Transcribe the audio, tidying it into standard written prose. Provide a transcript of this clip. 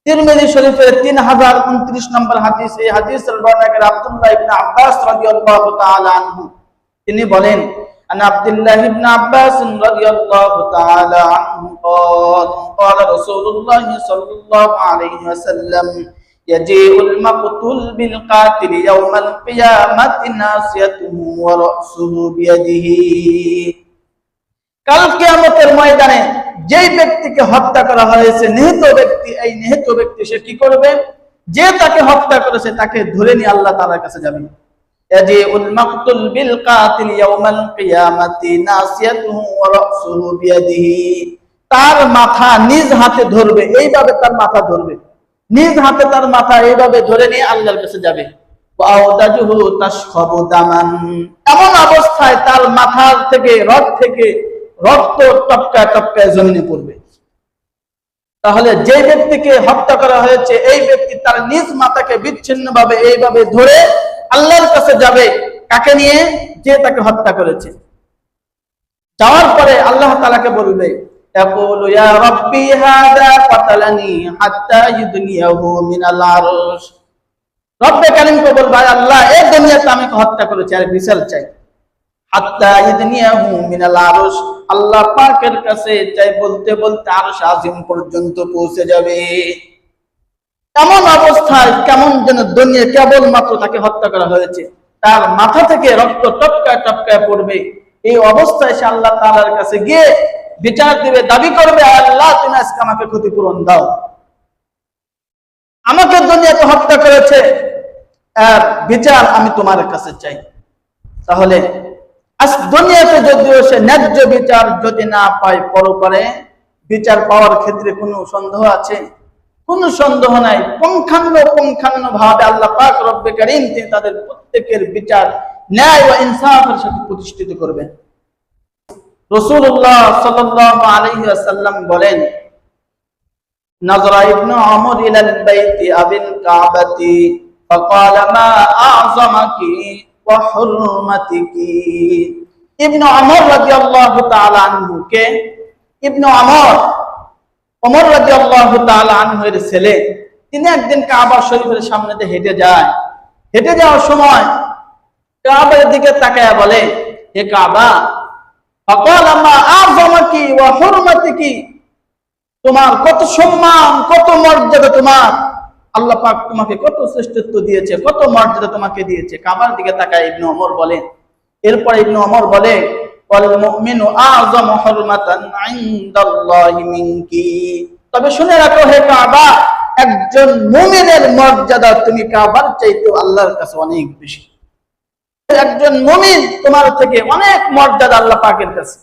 তিরমিজি শরীফের 3029 নম্বর হাদিস। এই হাদিসের বর্ণনাকারী আব্দুল্লাহ ইবনে আব্বাস রাদিয়াল্লাহু তাআলা আনহু, তিনি বলেন, আন আব্দুল্লাহ ইবনে আব্বাস রাদিয়াল্লাহু তাআলা আনহু قال رسول الله صلى الله عليه وسلم يجيء المقتول بالقاتل يوم القيامة ناصيته ورأسه بيده। কাল কিয়ামতের ময়দানে যেই ব্যক্তিকে হত্যা করা হয়েছে, নিহত ব্যক্তি, এই নিহত ব্যক্তি সে কি করবে? যে তাকে হত্যা করেছে তাকে ধরে নিয়ে আল্লাহ তাআলার কাছে যাবে। ইয়াজিউল মাকতুল বিল কাতিল ইয়াউমাল কিয়ামাতি নাসিয়াতুহু ওয়া রাসুহু বিয়াদিহি। তার মাথা নিজ হাতে ধরবে, এইভাবে তার মাথা ধরবে, নিজ হাতে তার মাথা এইভাবে ধরে নিয়ে আল্লাহর কাছে যাবে। ওয়া আওদাজুহু তাশখাবু দামান। এমন অবস্থায় তার মাথার থেকে রক্ত টপকায় টপকায় জমিনে পড়বে। তাহলে যে ব্যক্তিকে হত্যা করা হয়েছে এই ব্যক্তি তার নিজ মাথাকে বিচ্ছিন্নভাবে এইভাবে ধরে আল্লাহর কাছে যাবে। কাকে নিয়ে? যে তাকে হত্যা করেছে। যাওয়ার পরে আল্লাহ তাআলাকে বলবে, ইয়াকুলু ইয়া রাব্বি হাদা কাতালানি হাত্তা ইউদনিয়াহু মিনাল আরশ। রব্বে কারীমকে বলবে, আল্লাহ এই দুনিয়াতে আমি হত্যা করেছি, আর বিচার চাই। হাত্তা ইউদনিয়াহু মিনাল আরশ, আল্লাহ পাকের কাছে চাই বলতে বলতে আরশ আজিম পর্যন্ত পৌঁছে যাবে। এমন অবস্থায় কেমন যেন দুনিয়া কেবল মাত্র তাকে হত্যা করা হয়েছে, তার মাথা থেকে রক্ত টপকায় টপকায় পড়বে। এই অবস্থায় সে আল্লাহ তাআলার কাছে গিয়ে বিচার দিবে, দাবি করবে, আল্লাহ তুমি আজকে আমাকে ক্ষতিপূরণ দাও, আমাকে দুনিয়াতে হত্যা করেছে, আর বিচার আমি তোমার কাছে চাই। তাহলে আজ দুনিয়াতে যদিও সে ন্যায্য বিচার যদি না পায়, পরপারে বিচার পাওয়ার ক্ষেত্রে কোনো সন্দেহ আছে? কোনো সন্দেহ নাই। পুঙ্খানুপুঙ্খানু ভাবে আল্লাহ পাক রব্বে কারীম তিনি তাদের প্রত্যেকের বিচার ন্যায় ও ইনসাফের সাথে প্রতিষ্ঠিত করবেন। রাসূলুল্লাহ সাল্লাল্লাহু আলাইহি ওয়াসাল্লাম বলেন, নাযরা ইবনে ওমর ইলাল বাইতি আবিল কাবাতি ফাকালা মা আ'যামাকি ওয়া হুরমাতিকি। ইবনে ওমর রাদিয়াল্লাহু তাআলা আনহু কে? ইবনে ওমর রাদিয়াল্লাহু তাআলা আনহুর ছেলে। তিনি একদিন কাবা শরীফের সামনে দিয়ে হেঁটে যায়। হেঁটে যাওয়ার সময় কাবার দিকে তাকায়া বলে, হে কাবা, ফাকালা মা আ'যামাকি ওয়া হুরমাতিকি। তোমার কত সম্মান, কত মর্যাদা, তোমার আল্লাহ পাক তোমাকে কত শ্রেষ্ঠত্ব দিয়েছে, কত মর্যাদা তোমাকে দিয়েছে। কাবার দিকে তাকায় ইবনে ওমর বলে। এরপর ইবনে ওমর বলে, ওয়াল মুমিনু আ'যামু হুরমাতান ইনদাল্লাহি মিনকি। তবে শুনে রাখো হে কাবা, একজন মুমিনের মর্যাদা তুমি কাবার চাইতে আল্লাহর কাছে অনেক বেশি। একজন মুমিন তোমার থেকে অনেক মর্যাদা আল্লাহ পাকের কাছে।